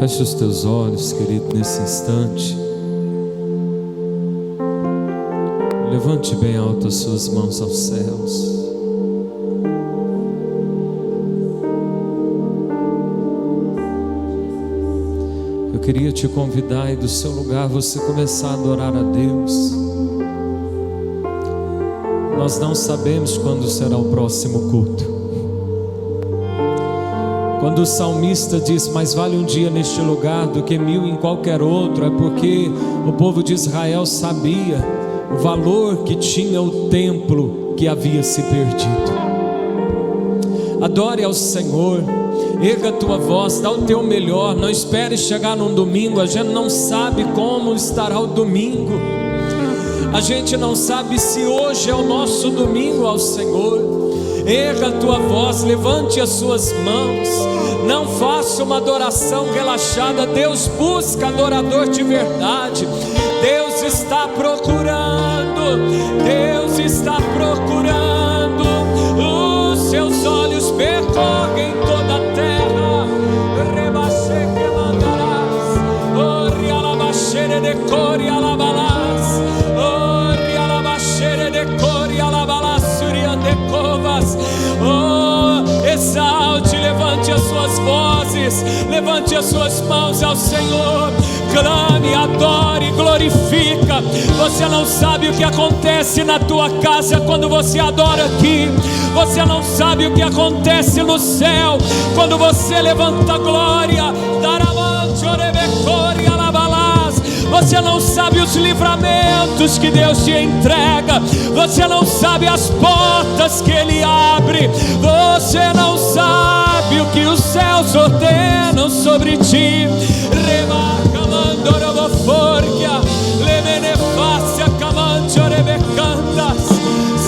Feche os teus olhos, querido, nesse instante. Levante bem alto as suas mãos aos céus. Eu queria te convidar e do seu lugar você começar a adorar a Deus. Nós não sabemos quando será o próximo culto. Quando o salmista diz, mais vale um dia neste lugar do que 1000 em qualquer outro, é porque o povo de Israel sabia o valor que tinha o templo que havia se perdido. Adore ao Senhor, erga a tua voz, dá o teu melhor. Não espere chegar num domingo, a gente não sabe como estará o domingo. A gente não sabe se hoje é o nosso domingo ao Senhor. Erga a tua voz, levante as suas mãos. Não faça uma adoração relaxada. Deus busca adorador de verdade. Deus está procurando. Deus está procurando. Os seus olhos percorrem toda a terra. Rebaixê que mandarás. Ori alabaxere de cori alabalás. Ori alabaxere de cori alabalás. Surian de covas. Exalte, levante as suas vozes, levante as suas mãos ao Senhor, clame, adore, glorifica. Você não sabe o que acontece na tua casa quando você adora aqui. Você não sabe o que acontece no céu quando você levanta a glória. Você não sabe os livramentos que Deus te entrega. Você não sabe as portas que Ele abre. Você não sabe o que os céus ordenam sobre ti. Remarca mandoroboforgia, lemenefácia camanchorebecantas.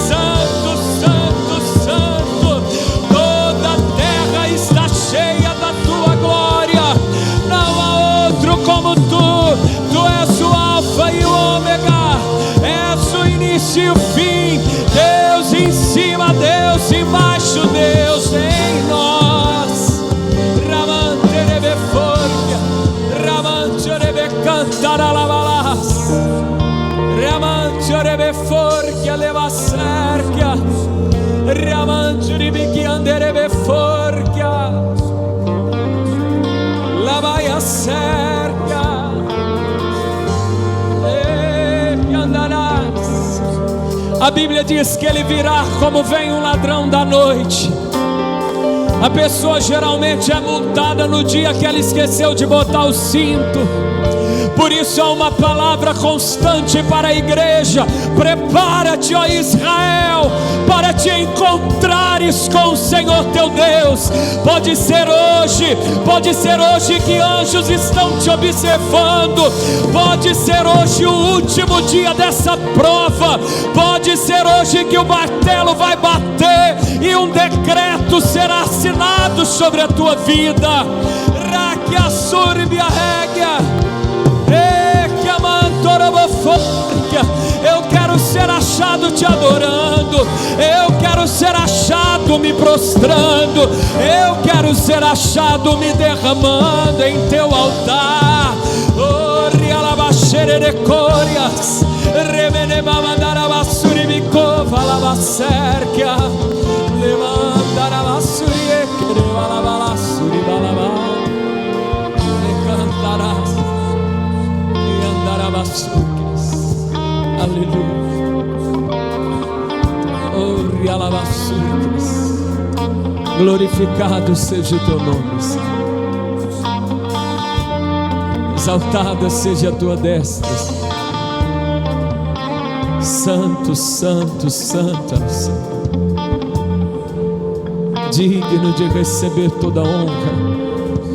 Santo, santo, santo, toda a terra está cheia da tua glória. Não há outro como tu. Tu és o alfa e o ômega, és o início e o fim. Deus em cima, Deus embaixo, Deus em nós. Ramanterebeforgia, ramanterebecantaralabalas, ramanterebeforgia levacergia, ramanterebequianderebeforgia, lavaiacergia. A Bíblia diz que Ele virá como vem um ladrão da noite. A pessoa geralmente é multada no dia que ela esqueceu de botar o cinto. Por isso há uma palavra constante para a igreja: prepara-te, ó Israel, para te encontrares com o Senhor teu Deus. Pode ser hoje que anjos estão te observando. Pode ser hoje o último dia dessa prova. Pode ser hoje que o martelo vai bater e um decreto será assinado sobre a tua vida. Raquia surbia régia. Eu quero ser achado te adorando. Eu quero ser achado me prostrando. Eu quero ser achado me derramando em teu altar. Oh, rialabaxere de corias, remenemamandarabasuribicova lavacerquia, lemandarabasurie, querevalabalasuribalaba, lecantarás. Aleluia. Oh, rialabassucas. Glorificado seja o teu nome, Senhor. Exaltada seja a tua destra, Senhor. Santo, santo, santo é o Senhor, digno de receber toda honra,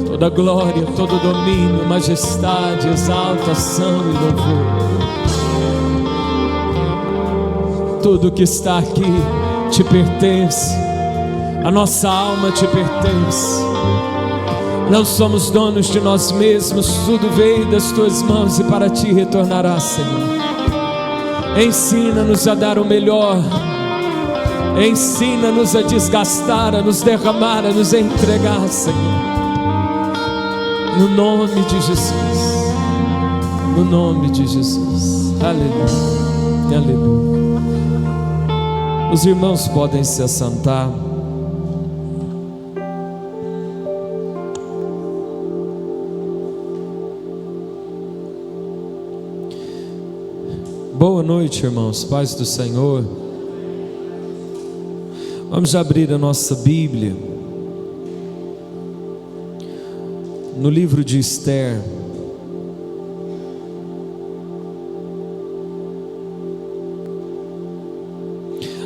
toda glória, todo domínio, majestade, exaltação e louvor. Tudo que está aqui te pertence. A nossa alma te pertence. Não somos donos de nós mesmos. Tudo veio das tuas mãos e para ti retornará, Senhor. Ensina-nos a dar o melhor. Ensina-nos a desgastar, a nos derramar, a nos entregar, Senhor. No nome de Jesus. No nome de Jesus. Aleluia. Aleluia. Os irmãos podem se assentar. Boa noite, irmãos. Paz do Senhor. Vamos abrir a nossa Bíblia no livro de Esther.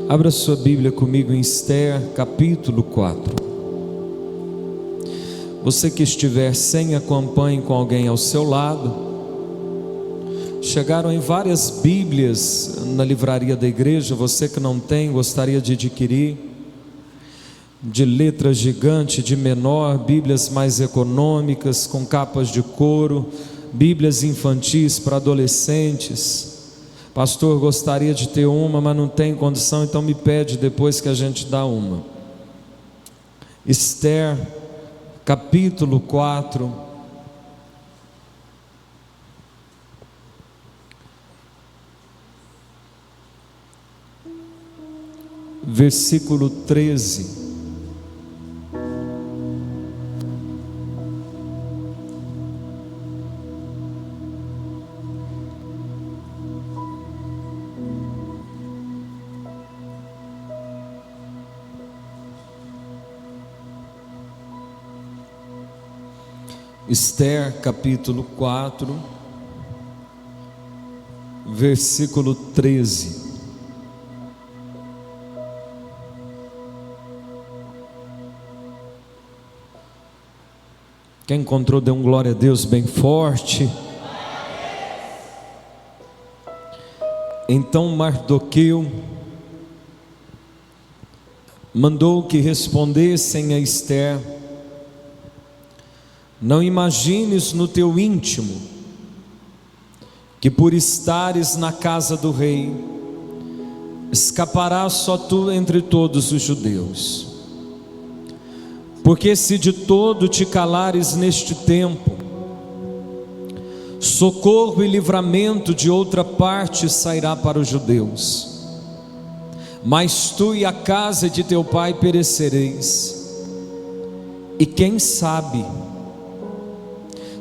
Abra sua Bíblia comigo em Esther, capítulo 4. Você que estiver sem, acompanhe com alguém ao seu lado. Chegaram em várias Bíblias na livraria da igreja. Você que não tem, gostaria de adquirir, de letra gigante, de menor, Bíblias mais econômicas, com capas de couro, Bíblias infantis para adolescentes. Pastor, gostaria de ter uma, mas não tem condição, então me pede depois que a gente dá uma. Esther, capítulo 4. Versículo 13. Esther, capítulo 4, versículo 13. Quem encontrou, dê um glória a Deus bem forte. Então Mardoqueu mandou que respondessem a Esther: não imagines no teu íntimo que por estares na casa do rei escaparás só tu entre todos os judeus. Porque se de todo te calares neste tempo, socorro e livramento de outra parte sairá para os judeus, mas tu e a casa de teu pai perecereis. E quem sabe,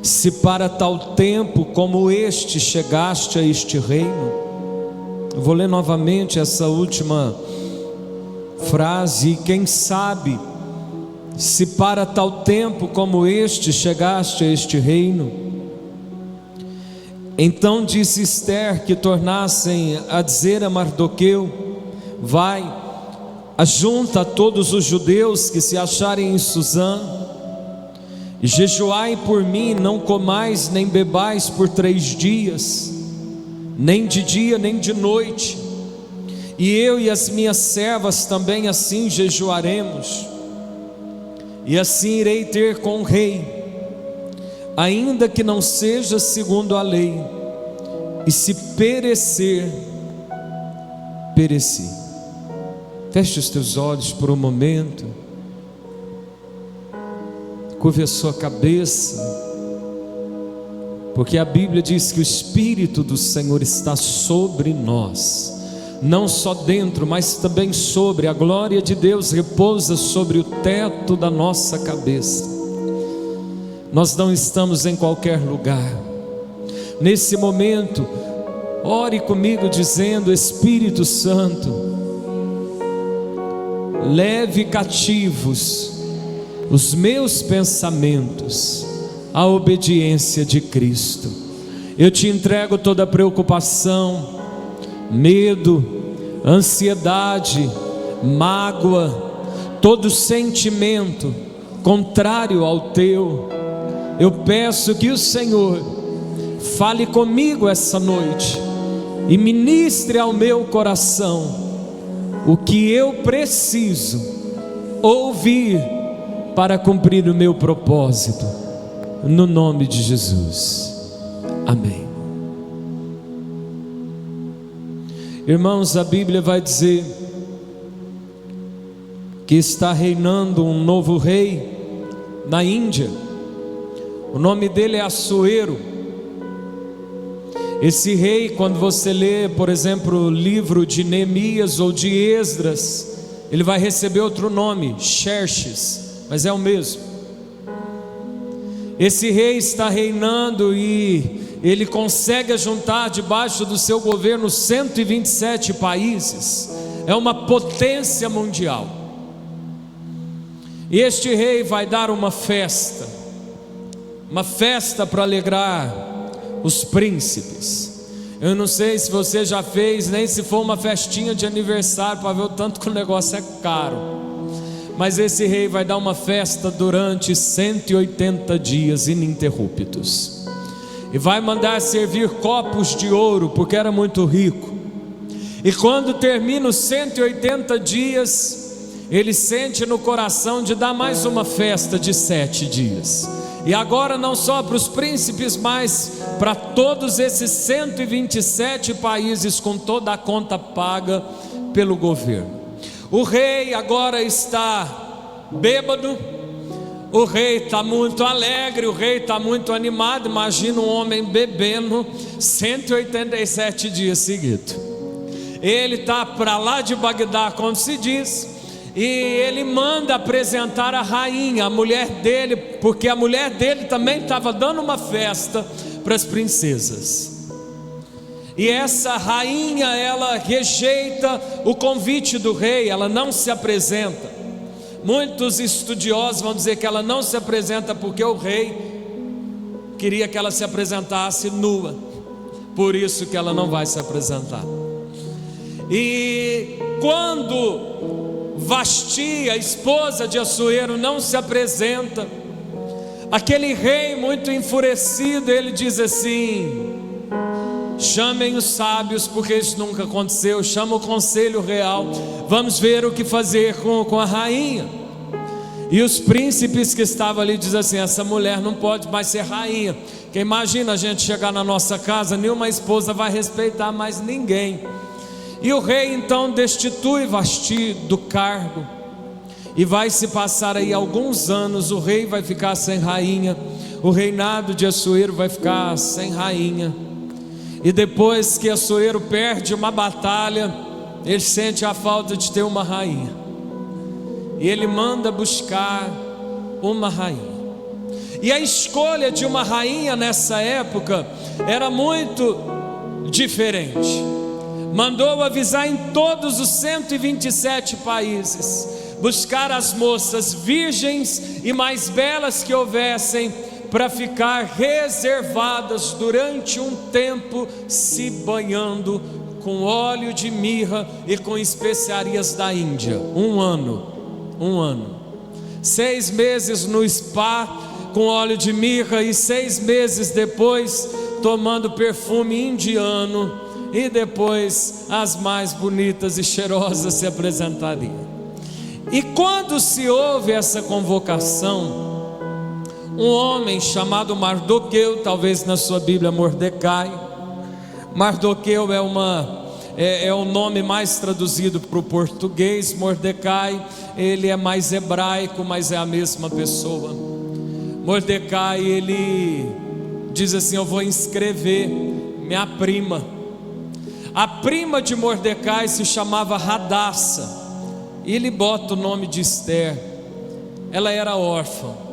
se para tal tempo como este chegaste a este reino. Eu vou ler novamente essa última frase. E quem sabe, se para tal tempo como este chegaste a este reino. Então disse Esther que tornassem a dizer a Mardoqueu: vai, ajunta todos os judeus que se acharem em Susã, e jejuai por mim, não comais nem bebais por 3 dias, nem de dia nem de noite, e eu e as minhas servas também assim jejuaremos. E assim irei ter com o rei, ainda que não seja segundo a lei, e se perecer, pereci. Feche os teus olhos por um momento, curve a sua cabeça, porque a Bíblia diz que o Espírito do Senhor está sobre nós, não só dentro, mas também sobre. A glória de Deus repousa sobre o teto da nossa cabeça. Nós não estamos em qualquer lugar. Nesse momento, ore comigo dizendo: Espírito Santo, leve cativos os meus pensamentos à obediência de Cristo. Eu te entrego toda preocupação, medo, ansiedade, mágoa, todo sentimento contrário ao teu. Eu peço que o Senhor fale comigo essa noite e ministre ao meu coração o que eu preciso ouvir para cumprir o meu propósito, no nome de Jesus, amém. Irmãos, a Bíblia vai dizer que está reinando um novo rei na Índia. O nome dele é Assuero. Esse rei, quando você lê, por exemplo, o livro de Neemias ou de Esdras, ele vai receber outro nome, Xerxes, mas é o mesmo. Esse rei está reinando e ele consegue juntar debaixo do seu governo 127 países. É uma potência mundial. E este rei vai dar uma festa para alegrar os príncipes. Eu não sei se você já fez, nem se for uma festinha de aniversário, para ver o tanto que o negócio é caro. Mas esse rei vai dar uma festa durante 180 dias ininterruptos. E vai mandar servir copos de ouro, porque era muito rico. E quando termina os 180 dias, ele sente no coração de dar mais uma festa de 7 dias. E agora não só para os príncipes, mas para todos esses 127 países, com toda a conta paga pelo governo. O rei agora está bêbado, o rei está muito alegre, o rei está muito animado. Imagina um homem bebendo 187 dias seguidos. Ele está para lá de Bagdá, como se diz, e ele manda apresentar a rainha, a mulher dele, porque a mulher dele também estava dando uma festa para as princesas. E essa rainha, ela rejeita o convite do rei, ela não se apresenta. Muitos estudiosos vão dizer que ela não se apresenta porque o rei queria que ela se apresentasse nua, por isso que ela não vai se apresentar. E quando Vasti, a esposa de Assuero, não se apresenta, aquele rei muito enfurecido, ele diz assim: chamem os sábios, porque isso nunca aconteceu. Chama o conselho real, vamos ver o que fazer com a rainha. E os príncipes que estavam ali dizem assim: essa mulher não pode mais ser rainha. Porque imagina a gente chegar na nossa casa, nenhuma esposa vai respeitar mais ninguém. E o rei então destitui Vasti do cargo. E vai se passar aí alguns anos, o rei vai ficar sem rainha, o reinado de Assuero vai ficar sem rainha. E depois que Assuero perde uma batalha, ele sente a falta de ter uma rainha, e ele manda buscar uma rainha. E a escolha de uma rainha nessa época era muito diferente. Mandou avisar em todos os 127 países, buscar as moças virgens e mais belas que houvessem, para ficar reservadas durante um tempo, se banhando com óleo de mirra e com especiarias da Índia. Um ano, 6 meses no spa com óleo de mirra, e 6 meses depois tomando perfume indiano, e depois as mais bonitas e cheirosas se apresentariam. E quando se ouve essa convocação, um homem chamado Mardoqueu, talvez na sua Bíblia Mordecai, Mardoqueu é o nome mais traduzido para o português. Mordecai, ele é mais hebraico, mas é a mesma pessoa. Mordecai, ele diz assim: eu vou inscrever minha prima. A prima de Mordecai se chamava Radassa, e ele bota o nome de Esther. Ela era órfã.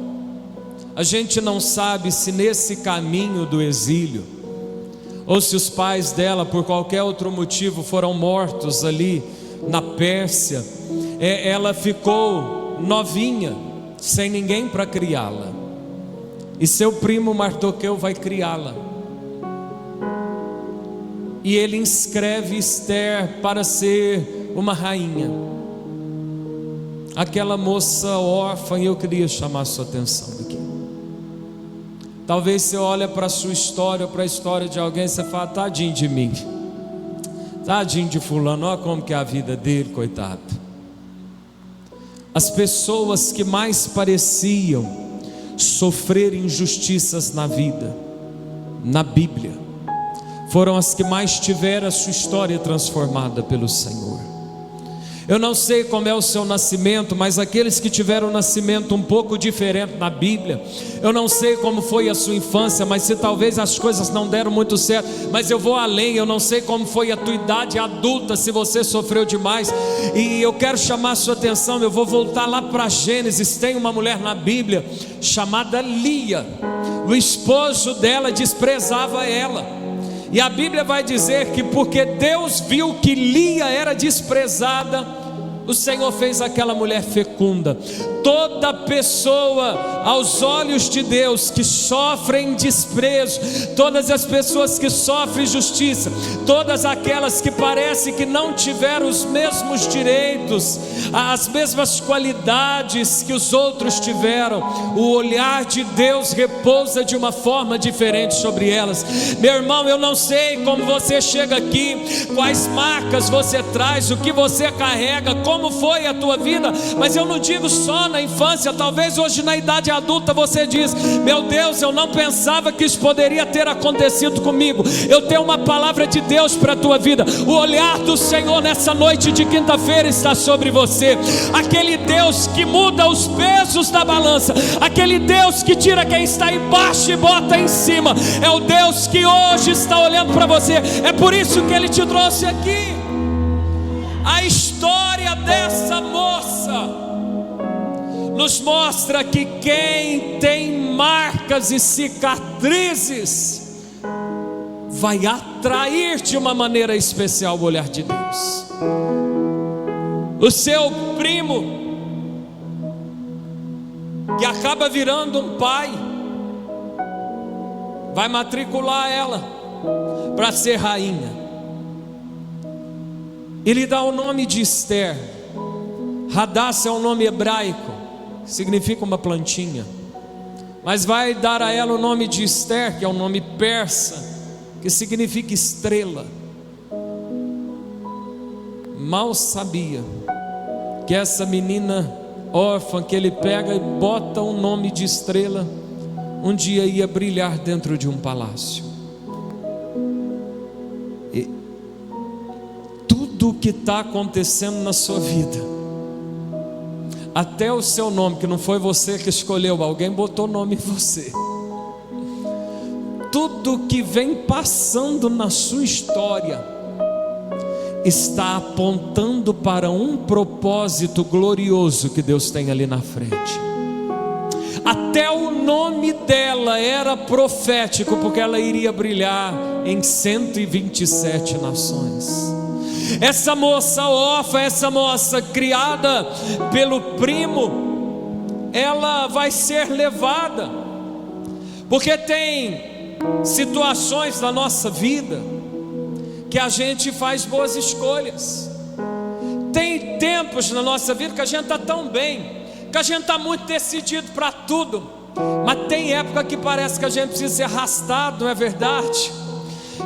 A gente não sabe se nesse caminho do exílio, ou se os pais dela por qualquer outro motivo foram mortos ali na Pérsia. Ela ficou novinha, sem ninguém para criá-la, e seu primo Mardoqueu vai criá-la. E ele inscreve Esther para ser uma rainha. Aquela moça órfã, e eu queria chamar a sua atenção aqui. Talvez você olhe para a sua história, ou para a história de alguém, e você fala: tadinho de mim, tadinho de fulano, olha como que é a vida dele, coitado. As pessoas que mais pareciam sofrer injustiças na vida, na Bíblia, foram as que mais tiveram a sua história transformada pelo Senhor. Eu não sei como é o seu nascimento, mas aqueles que tiveram um nascimento um pouco diferente na Bíblia, eu não sei como foi a sua infância, mas se talvez as coisas não deram muito certo, mas eu vou além, eu não sei como foi a tua idade adulta, se você sofreu demais, e eu quero chamar a sua atenção, eu vou voltar lá para Gênesis. Tem uma mulher na Bíblia chamada Lia, o esposo dela desprezava ela, e a Bíblia vai dizer que porque Deus viu que Lia era desprezada, o Senhor fez aquela mulher fecunda. Toda pessoa aos olhos de Deus que sofrem desprezo, todas as pessoas que sofrem injustiça, todas aquelas que parecem que não tiveram os mesmos direitos, as mesmas qualidades que os outros tiveram, o olhar de Deus repousa de uma forma diferente sobre elas. Meu irmão, eu não sei como você chega aqui, quais marcas você traz, o que você carrega, como foi a tua vida, mas eu não digo só na infância, talvez hoje na idade adulta você diz: meu Deus, eu não pensava que isso poderia ter acontecido comigo. Eu tenho uma palavra de Deus para a tua vida. O olhar do Senhor nessa noite de quinta-feira está sobre você. Aquele Deus que muda os pesos da balança, aquele Deus que tira quem está embaixo e bota em cima, é o Deus que hoje está olhando para você. É por isso que Ele te trouxe aqui. A história dessa moça nos mostra que quem tem marcas e cicatrizes vai atrair de uma maneira especial o olhar de Deus. O seu primo, que acaba virando um pai, vai matricular ela para ser rainha. Ele dá o nome de Esther. Hadassah é um nome hebraico, significa uma plantinha, mas vai dar a ela o nome de Esther, que é um nome persa, que significa estrela. Mal sabia que essa menina órfã que ele pega e bota o nome de estrela, um dia ia brilhar dentro de um palácio. E tudo o que está acontecendo na sua vida, até o seu nome, que não foi você que escolheu, alguém botou nome em você. Tudo que vem passando na sua história está apontando para um propósito glorioso que Deus tem ali na frente. Até o nome dela era profético, porque ela iria brilhar em 127 nações. Essa moça órfã, essa moça criada pelo primo, ela vai ser levada, porque tem situações na nossa vida que a gente faz boas escolhas. Tem tempos na nossa vida que a gente está tão bem, que a gente está muito decidido para tudo, mas tem época que parece que a gente precisa ser arrastado, não é verdade?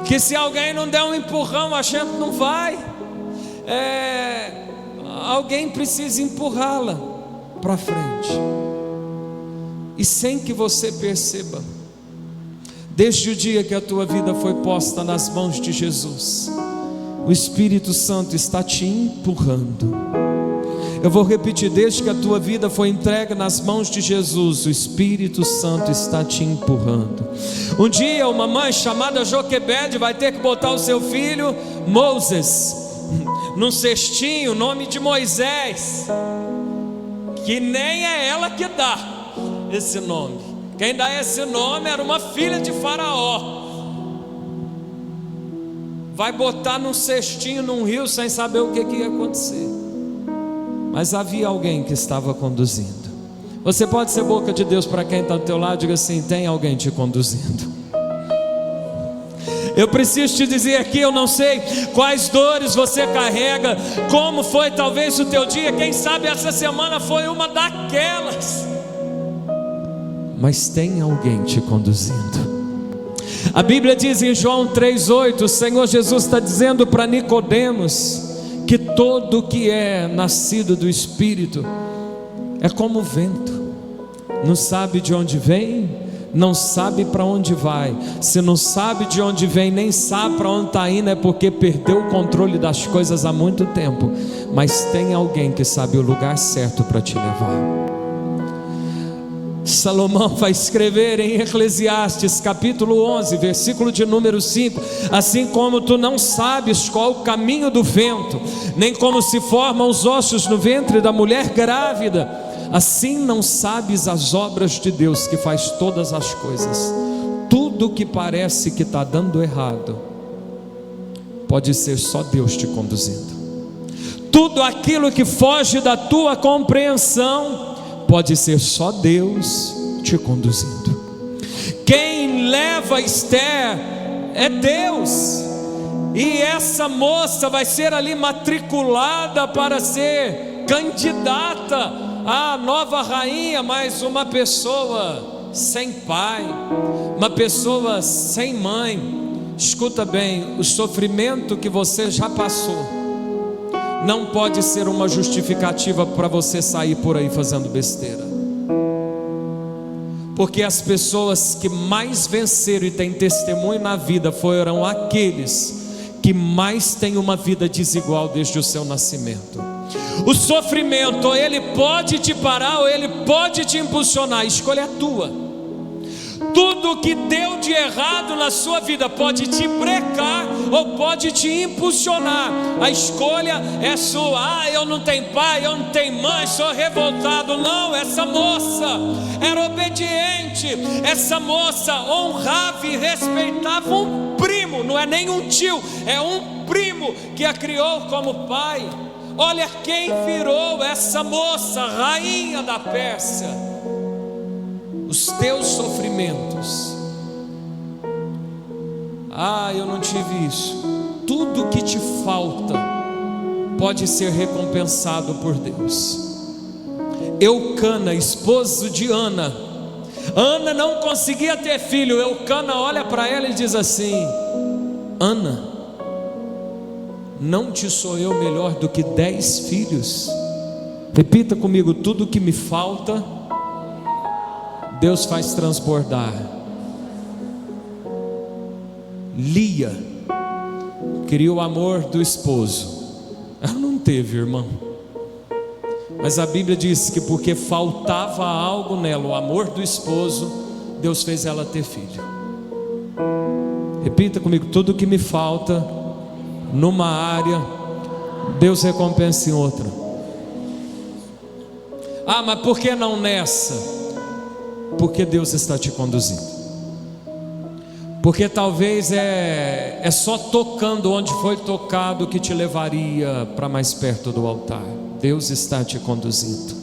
Que se alguém não der um empurrão, a gente não vai. Alguém precisa empurrá-la para frente, e sem que você perceba, desde o dia que a tua vida foi posta nas mãos de Jesus, o Espírito Santo está te empurrando. Eu vou repetir: desde que a tua vida foi entregue nas mãos de Jesus, o Espírito Santo está te empurrando. Um dia uma mãe chamada Joquebede vai ter que botar o seu filho Moses num cestinho, nome de Moisés, que nem é ela que dá esse nome. Quem dá esse nome era uma filha de Faraó. Vai botar num cestinho num rio sem saber o que ia acontecer, mas havia alguém que estava conduzindo. Você pode ser boca de Deus para quem está do teu lado, diga assim: tem alguém te conduzindo. Eu preciso te dizer aqui, eu não sei quais dores você carrega, como foi talvez o teu dia, quem sabe essa semana foi uma daquelas, mas tem alguém te conduzindo. A Bíblia diz em João 3,8, o Senhor Jesus está dizendo para Nicodemos que todo que é nascido do Espírito é como o vento, não sabe de onde vem, não sabe para onde vai. Se não sabe de onde vem, nem sabe para onde está indo, é porque perdeu o controle das coisas há muito tempo. Mas tem alguém que sabe o lugar certo para te levar. Salomão vai escrever em Eclesiastes capítulo 11, versículo de número 5: assim como tu não sabes qual o caminho do vento, nem como se formam os ossos no ventre da mulher grávida, assim não sabes as obras de Deus, que faz todas as coisas. Tudo que parece que está dando errado, pode ser só Deus te conduzindo. Tudo aquilo que foge da tua compreensão, pode ser só Deus te conduzindo. Quem leva Esther é Deus. E essa moça vai ser ali matriculada para ser candidata à nova rainha, mas uma pessoa sem pai, uma pessoa sem mãe. Escuta bem, o sofrimento que você já passou não pode ser uma justificativa para você sair por aí fazendo besteira. Porque as pessoas que mais venceram e têm testemunho na vida foram aqueles que mais têm uma vida desigual desde o seu nascimento. O sofrimento, ou ele pode te parar, ou ele pode te impulsionar. A escolha é tua. Tudo que deu de errado na sua vida pode te brecar ou pode te impulsionar. A escolha é sua. Eu não tenho pai, eu não tenho mãe, sou revoltado. Não, essa moça era obediente. Essa moça honrava e respeitava um primo. Não é nem um tio, é um primo que a criou como pai. Olha quem virou essa moça, rainha da Pérsia. Os teus sofrimentos. Eu não tive isso. Tudo que te falta pode ser recompensado por Deus. Eucana, esposo de Ana. Ana não conseguia ter filho. Eucana olha para ela e diz assim: Ana, não te sou eu melhor do que 10 filhos? Repita comigo: tudo que me falta, Deus faz transbordar. Lia queria o amor do esposo. Ela não teve, irmão. Mas a Bíblia diz que porque faltava algo nela, o amor do esposo, Deus fez ela ter filho. Repita comigo: tudo que me falta numa área, Deus recompensa em outra. Mas por que não nessa? Porque Deus está te conduzindo. Porque talvez é só tocando onde foi tocado que te levaria para mais perto do altar. Deus está te conduzindo.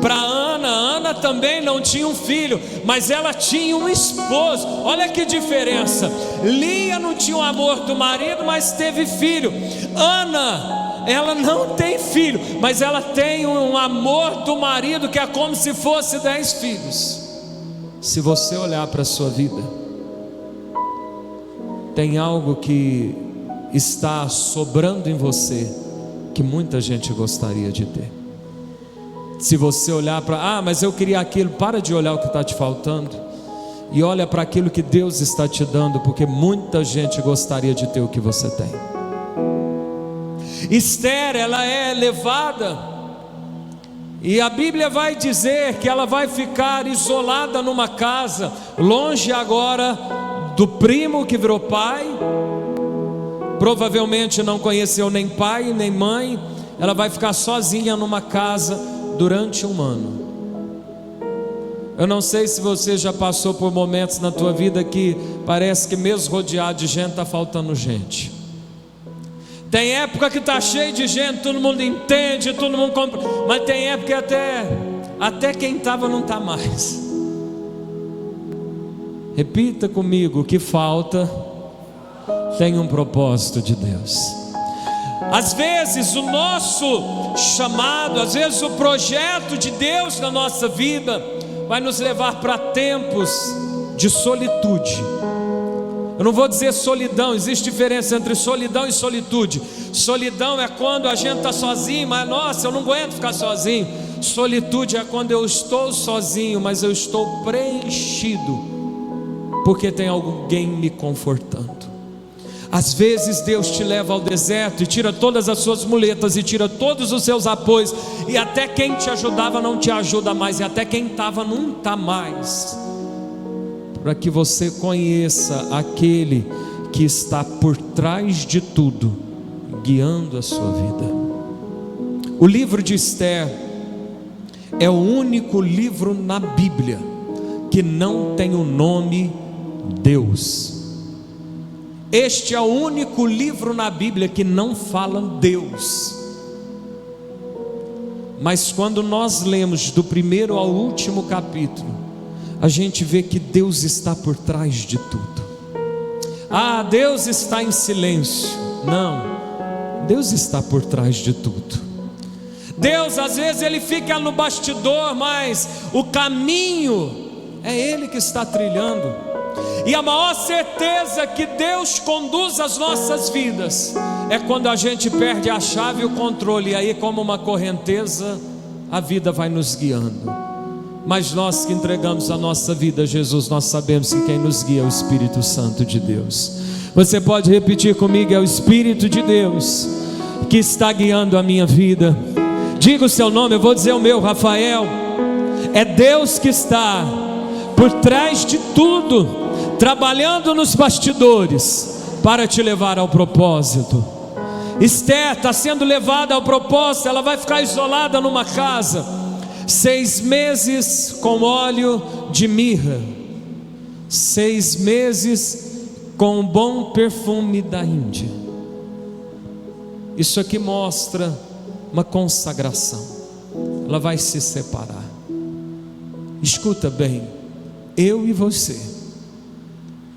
Para Ana também não tinha um filho, mas ela tinha um esposo. Olha que diferença. Lia não tinha o amor do marido, mas teve filho. Ana, ela não tem filho, mas ela tem um amor do marido que é como se fosse 10 filhos. Se você olhar para a sua vida, tem algo que está sobrando em você que muita gente gostaria de ter. Se você olhar para, mas eu queria aquilo, para de olhar o que está te faltando e olha para aquilo que Deus está te dando, porque muita gente gostaria de ter o que você tem. Esther, ela é levada, e a Bíblia vai dizer que ela vai ficar isolada numa casa, longe agora do primo que virou pai. Provavelmente não conheceu nem pai nem mãe. Ela vai ficar sozinha numa casa durante 1 ano. Eu não sei se você já passou por momentos na tua vida que parece que mesmo rodeado de gente está faltando gente. Tem época que está cheio de gente, todo mundo entende, todo mundo compra, mas tem época que até quem estava não está mais. Repita comigo: o que falta tem um propósito de Deus. Às vezes o nosso chamado, às vezes o projeto de Deus na nossa vida vai nos levar para tempos de solitude. Eu não vou dizer solidão, existe diferença entre solidão e solitude. Solidão é quando a gente está sozinho, mas nossa, eu não aguento ficar sozinho. Solitude é quando eu estou sozinho, mas eu estou preenchido, porque tem alguém me confortando. Às vezes Deus te leva ao deserto e tira todas as suas muletas e tira todos os seus apoios, e até quem te ajudava não te ajuda mais, e até quem estava não está mais, para que você conheça aquele que está por trás de tudo, guiando a sua vida. O livro de Esther é o único livro na Bíblia que não tem o nome Deus. Este é o único livro na Bíblia que não fala Deus. Mas quando nós lemos do primeiro ao último capítulo, a gente vê que Deus está por trás de tudo. Ah, Deus está em silêncio. Não, Deus está por trás de tudo. Deus às vezes ele fica no bastidor, mas o caminho é Ele que está trilhando. E a maior certeza que Deus conduz as nossas vidas é quando a gente perde a chave e o controle, e aí, como uma correnteza, a vida vai nos guiando. Mas nós que entregamos a nossa vida a Jesus, nós sabemos que quem nos guia é o Espírito Santo de Deus. Você pode repetir comigo: é o Espírito de Deus que está guiando a minha vida. Diga o seu nome, eu vou dizer o meu: Rafael. É Deus que está por trás de tudo, trabalhando nos bastidores para te levar ao propósito. Esther está sendo levada ao propósito. Ela vai ficar isolada numa casa 6 meses com óleo de mirra, 6 meses com um bom perfume da Índia. Isso aqui mostra uma consagração. Ela vai se separar. Escuta bem, eu e você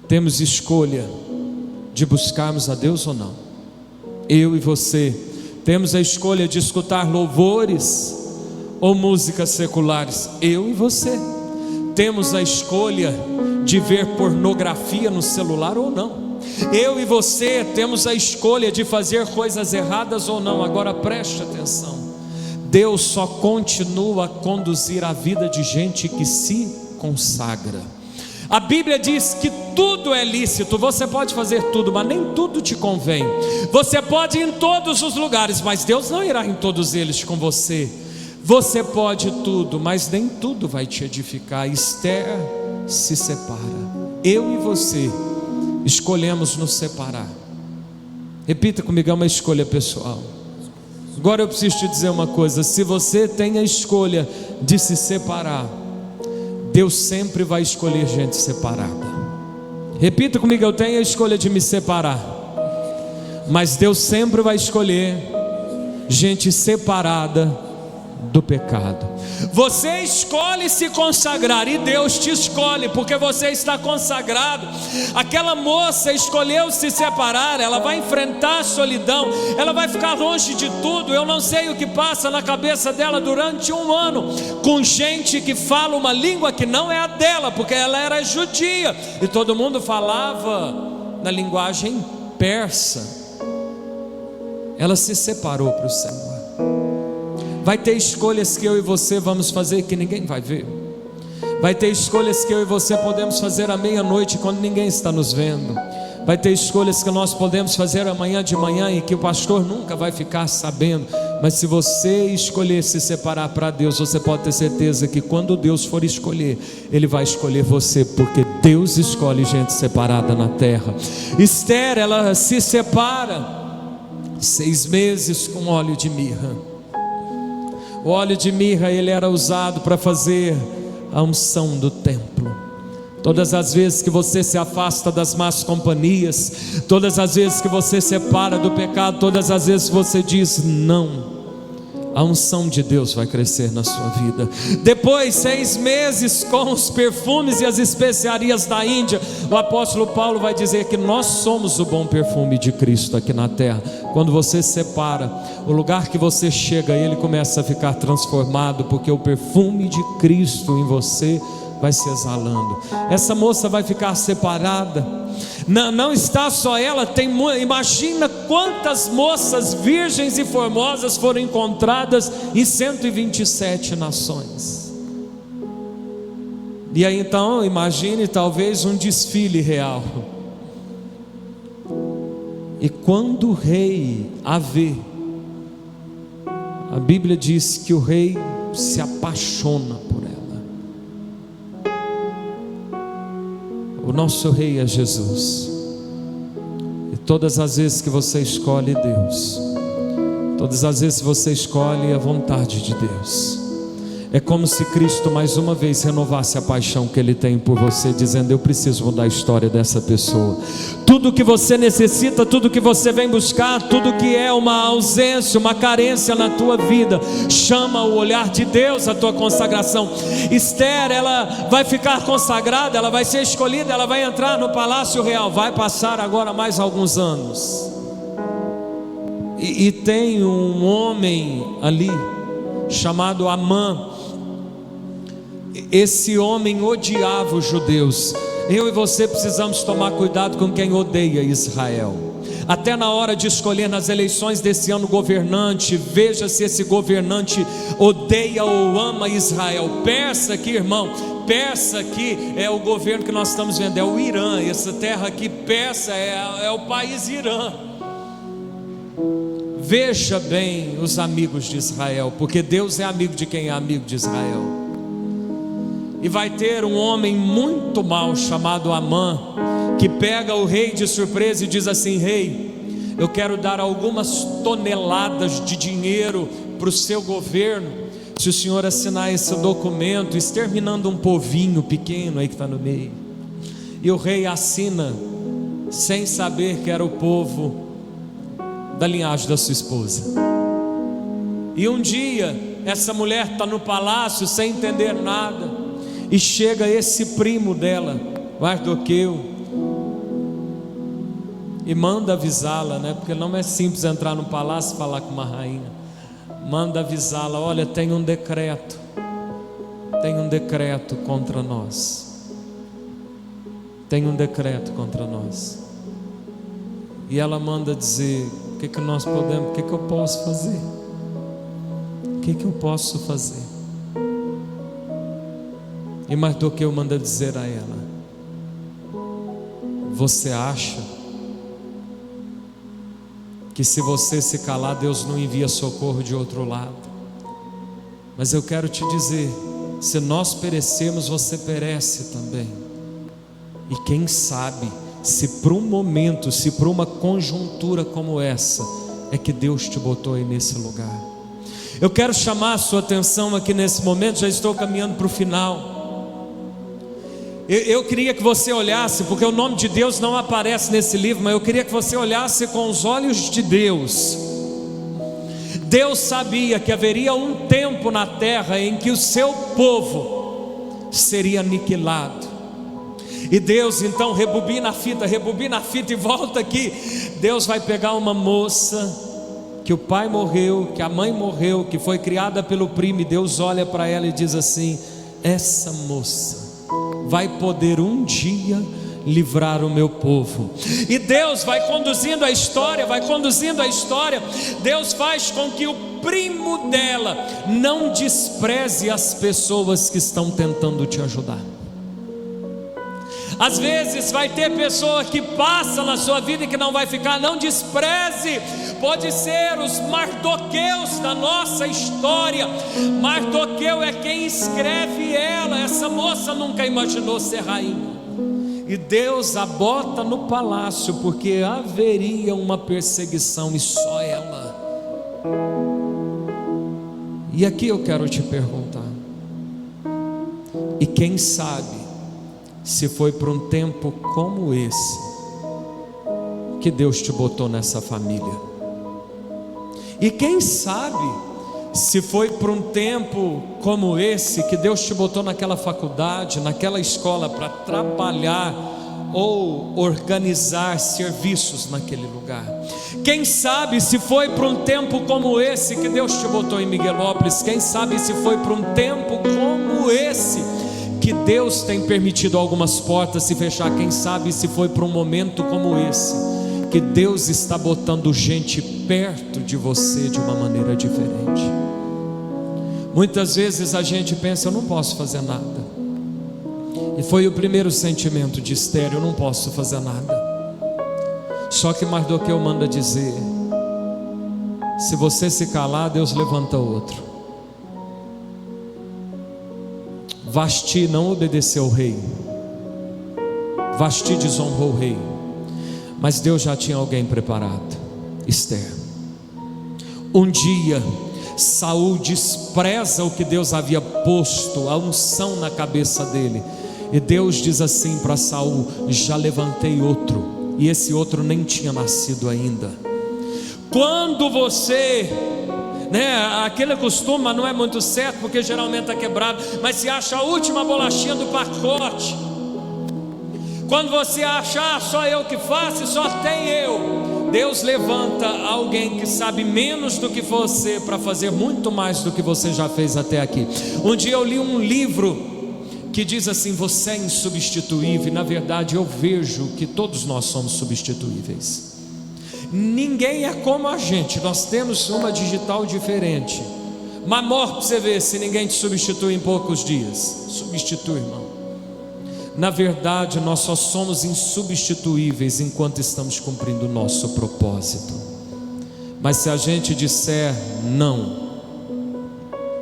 temos escolha de buscarmos a Deus ou não. Eu e você temos a escolha de escutar louvores ou músicas seculares. Eu e você temos a escolha de ver pornografia no celular ou não. Eu e você temos a escolha de fazer coisas erradas ou não. Agora preste atenção: Deus só continua a conduzir a vida de gente que se consagra. A Bíblia diz que tudo é lícito. Você pode fazer tudo, mas nem tudo te convém. Você pode ir em todos os lugares, mas Deus não irá em todos eles com você. Você pode tudo, mas nem tudo vai te edificar. Esther se separa. Eu e você escolhemos nos separar. Repita comigo: é uma escolha pessoal. Agora eu preciso te dizer uma coisa: se você tem a escolha de se separar, Deus sempre vai escolher gente separada. Repita comigo: eu tenho a escolha de me separar, mas Deus sempre vai escolher gente separada do pecado. Você escolhe se consagrar e Deus te escolhe porque você está consagrado. Aquela moça escolheu se separar. Ela vai enfrentar a solidão, ela vai ficar longe de tudo. Eu não sei o que passa na cabeça dela durante 1 ano, com gente que fala uma língua que não é a dela, porque ela era judia e todo mundo falava na linguagem persa. Ela se separou para o Senhor. Vai ter escolhas que eu e você vamos fazer que ninguém vai ver. Vai ter escolhas que eu e você podemos fazer à meia-noite quando ninguém está nos vendo. Vai ter escolhas que nós podemos fazer amanhã de manhã e que o pastor nunca vai ficar sabendo. Mas se você escolher se separar para Deus, você pode ter certeza que quando Deus for escolher, Ele vai escolher você, porque Deus escolhe gente separada na terra. Esther, ela se separa 6 meses com óleo de mirra. O óleo de mirra, ele era usado para fazer a unção do templo. Todas as vezes que você se afasta das más companhias, todas as vezes que você separa do pecado, todas as vezes que você diz não, a unção de Deus vai crescer na sua vida. Depois 6 meses com os perfumes e as especiarias da Índia, o apóstolo Paulo vai dizer que nós somos o bom perfume de Cristo aqui na terra. Quando você separa, o lugar que você chega, ele começa a ficar transformado, porque o perfume de Cristo em você vai se exalando. Essa moça vai ficar separada. Não está só ela, imagina quantas moças virgens e formosas foram encontradas em 127 nações. E aí então, imagine talvez um desfile real. E quando o rei a vê, a Bíblia diz que o rei se apaixona por ela. O nosso rei é Jesus. E todas as vezes que você escolhe Deus, todas as vezes que você escolhe a vontade de Deus, é como se Cristo mais uma vez renovasse a paixão que Ele tem por você, dizendo: eu preciso mudar a história dessa pessoa. Tudo que você necessita, tudo que você vem buscar, tudo que é uma ausência, uma carência na tua vida, chama o olhar de Deus a tua consagração. Esther, ela vai ficar consagrada, ela vai ser escolhida, ela vai entrar no palácio real. Vai passar agora mais alguns anos, e tem um homem ali chamado Amã. Esse homem odiava os judeus. Eu e você precisamos tomar cuidado com quem odeia Israel. Até na hora de escolher nas eleições desse ano governante, veja se esse governante odeia ou ama Israel. Persa aqui, irmão, Persa aqui é o governo que nós estamos vendo, é o Irã. Essa terra aqui, Persa, é o país Irã. Veja bem os amigos de Israel, porque Deus é amigo de quem é amigo de Israel. E vai ter um homem muito mau chamado Amã, que pega o rei de surpresa e diz assim: rei, eu quero dar algumas toneladas de dinheiro para o seu governo, se o senhor assinar esse documento, exterminando um povinho pequeno aí que está no meio. E o rei assina, sem saber que era o povo da linhagem da sua esposa. E um dia, essa mulher está no palácio sem entender nada, e chega esse primo dela, Mardoqueu, e manda avisá-la, né? Porque não é simples entrar no palácio e falar com uma rainha. Manda avisá-la: olha, tem um decreto contra nós. Tem um decreto contra nós. E ela manda dizer: o que nós podemos, o que eu posso fazer? O que eu posso fazer? E Mardoqueu manda dizer a ela: você acha que se você se calar, Deus não envia socorro de outro lado? Mas eu quero te dizer, se nós perecermos, você perece também. E quem sabe, se por um momento, se por uma conjuntura como essa, é que Deus te botou aí nesse lugar. Eu quero chamar a sua atenção aqui nesse momento, já estou caminhando para o final. Eu queria que você olhasse, porque o nome de Deus não aparece nesse livro, mas eu queria que você olhasse com os olhos de Deus. Deus sabia que haveria um tempo na terra em que o seu povo seria aniquilado. E Deus então rebobina a fita e volta aqui. Deus vai pegar uma moça que o pai morreu, que a mãe morreu, que foi criada pelo primo, e Deus olha para ela e diz assim: essa moça vai poder um dia livrar o meu povo. E Deus vai conduzindo a história, Deus faz com que o primo dela não despreze as pessoas que estão tentando te ajudar. Às vezes vai ter pessoa que passa na sua vida e que não vai ficar. Não despreze. Pode ser os Mardoqueus da nossa história. Mardoqueu é quem escreve ela. Essa moça nunca imaginou ser rainha, e Deus a bota no palácio porque haveria uma perseguição, e só ela. E aqui eu quero te perguntar: e quem sabe se foi por um tempo como esse que Deus te botou nessa família? E quem sabe se foi por um tempo como esse que Deus te botou naquela faculdade, naquela escola, para trabalhar ou organizar serviços naquele lugar? Quem sabe se foi por um tempo como esse que Deus te botou em Miguelópolis? Quem sabe se foi por um tempo como esse que Deus tem permitido algumas portas se fechar. Quem sabe se foi para um momento como esse, que Deus está botando gente perto de você de uma maneira diferente. Muitas vezes a gente pensa: eu não posso fazer nada. E foi o primeiro sentimento de Esther: eu não posso fazer nada. Só que Mardoqueu manda dizer: se você se calar, Deus levanta outro. Vasti não obedeceu ao rei, Vasti desonrou o rei, mas Deus já tinha alguém preparado. Esther. Um dia Saul despreza o que Deus havia posto, a unção na cabeça dele, e Deus diz assim para Saul: já levantei outro. E esse outro nem tinha nascido ainda. Quando você, aquele costume não é muito certo, porque geralmente está quebrado, mas se acha a última bolachinha do pacote, quando você acha: só eu que faço e só tem eu, Deus levanta alguém que sabe menos do que você para fazer muito mais do que você já fez até aqui. Um dia eu li um livro que diz assim: você é insubstituível. E na verdade eu vejo que todos nós somos substituíveis. Ninguém é como a gente, nós temos uma digital diferente. Mas morre para você ver se ninguém te substitui em poucos dias. Substitui, irmão. Na verdade nós só somos insubstituíveis enquanto estamos cumprindo o nosso propósito. Mas se a gente disser não,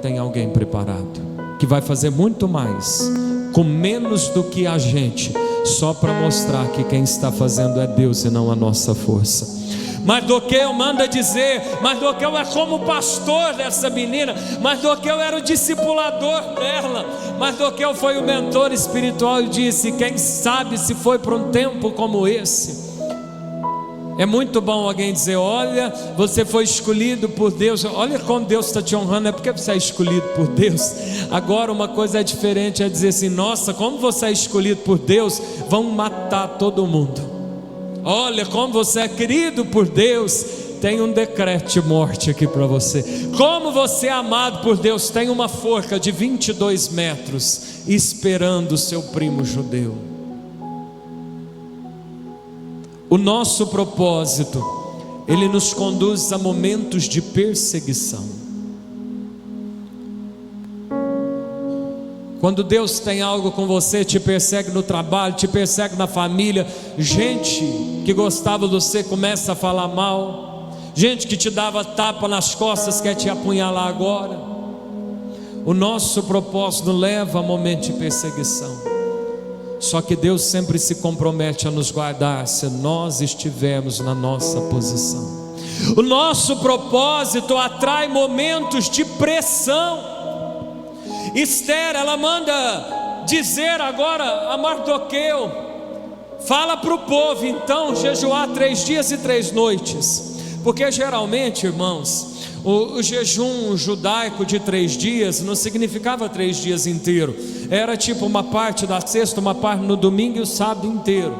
tem alguém preparado que vai fazer muito mais com menos do que a gente, só para mostrar que quem está fazendo é Deus e não a nossa força. Mardoqueu manda dizer: Mardoqueu é como o pastor dessa menina, Mardoqueu era o discipulador dela, Mardoqueu foi o mentor espiritual e disse: quem sabe se foi para um tempo como esse. É muito bom alguém dizer: olha, você foi escolhido por Deus, olha como Deus está te honrando, é porque você é escolhido por Deus. Agora uma coisa é diferente, é dizer assim: nossa, como você é escolhido por Deus, vão matar todo mundo. Olha como você é querido por Deus, tem um decreto de morte aqui para você. Como você é amado por Deus, tem uma forca de 22 metros esperando o seu primo judeu. O nosso propósito, ele nos conduz a momentos de perseguição. Quando Deus tem algo com você, te persegue no trabalho, te persegue na família, gente que gostava de você começa a falar mal, gente que te dava tapa nas costas quer te apunhalar agora. O nosso propósito leva a momentos de perseguição. Só que Deus sempre se compromete a nos guardar se nós estivermos na nossa posição. O nosso propósito atrai momentos de pressão. Esther, ela manda dizer agora a Mardoqueu: fala para o povo então jejuar 3 dias e 3 noites. Porque geralmente, irmãos, o jejum judaico de 3 dias não significava 3 dias inteiros. Era tipo uma parte da sexta, uma parte no domingo e o sábado inteiro.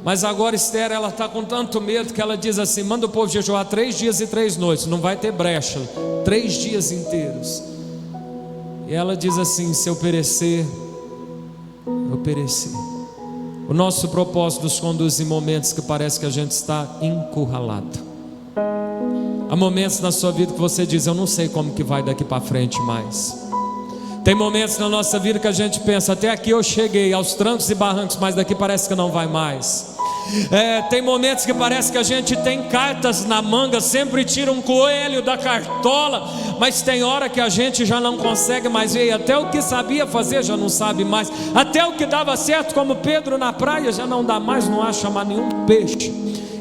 Mas agora Esther, ela está com tanto medo que ela diz assim: manda o povo jejuar 3 dias e 3 noites. Não vai ter brecha, 3 dias inteiros. E ela diz assim: se eu perecer, eu pereci. O nosso propósito nos conduz em momentos que parece que a gente está encurralado. Há momentos na sua vida que você diz: eu não sei como que vai daqui para frente mais. Tem momentos na nossa vida que a gente pensa: até aqui eu cheguei, aos trancos e barrancos, mas daqui parece que não vai mais. Tem momentos que parece que a gente tem cartas na manga, sempre tira um coelho da cartola, mas tem hora que a gente já não consegue mais ver, até o que sabia fazer já não sabe mais, até o que dava certo, como Pedro na praia, já não dá mais, não acha mais nenhum peixe.